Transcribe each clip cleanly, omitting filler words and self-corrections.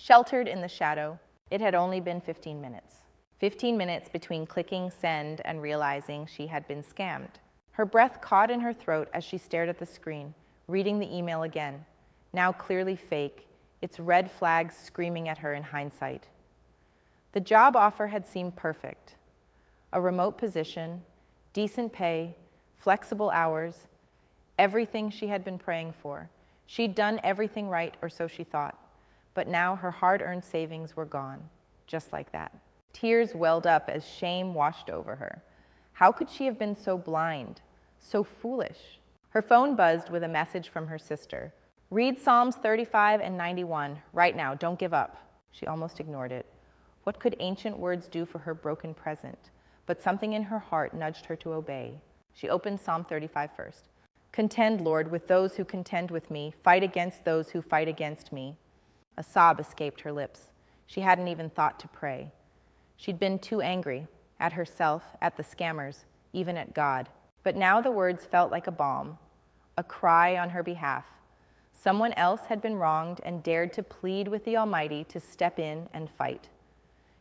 Sheltered in the shadow, it had only been 15 minutes. 15 minutes between clicking send and realizing she had been scammed. Her breath caught in her throat as she stared at the screen, reading the email again. Now clearly fake, its red flags screaming at her in hindsight. The job offer had seemed perfect. A remote position, decent pay, flexible hours, everything she had been praying for. She'd done everything right, or so she thought. But now her hard-earned savings were gone, just like that. Tears welled up as shame washed over her. How could she have been so blind, so foolish? Her phone buzzed with a message from her sister. Read Psalms 35 and 91 right now, don't give up. She almost ignored it. What could ancient words do for her broken present? But something in her heart nudged her to obey. She opened Psalm 35 first. Contend, Lord, with those who contend with me. Fight against those who fight against me. A sob escaped her lips. She hadn't even thought to pray. She'd been too angry, at herself, at the scammers, even at God. But now the words felt like a balm, a cry on her behalf. Someone else had been wronged and dared to plead with the Almighty to step in and fight.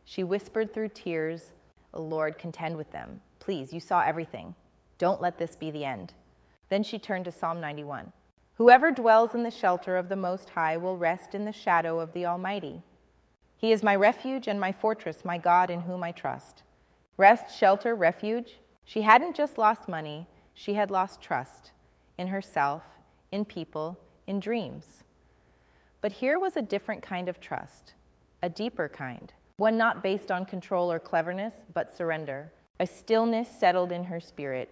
She whispered through tears, Lord, contend with them. Please, you saw everything. Don't let this be the end. Then she turned to Psalm 91. Whoever dwells in the shelter of the Most High will rest in the shadow of the Almighty. He is my refuge and my fortress, my God in whom I trust. Rest, shelter, refuge. She hadn't just lost money, she had lost trust in herself, in people, in dreams. But here was a different kind of trust, a deeper kind, one not based on control or cleverness, but surrender. A stillness settled in her spirit.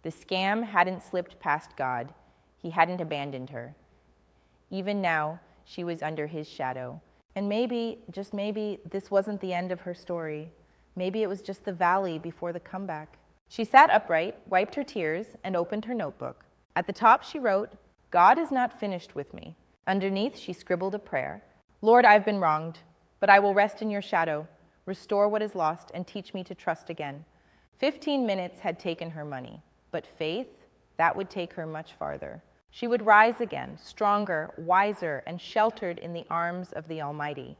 The scam hadn't slipped past God. He hadn't abandoned her. Even now, she was under his shadow. And maybe, just maybe, this wasn't the end of her story. Maybe it was just the valley before the comeback. She sat upright, wiped her tears, and opened her notebook. At the top, she wrote, God is not finished with me. Underneath, she scribbled a prayer. Lord, I've been wronged, but I will rest in your shadow. Restore what is lost and teach me to trust again. 15 minutes had taken her money, but faith, that would take her much farther. She would rise again, stronger, wiser, and sheltered in the arms of the Almighty.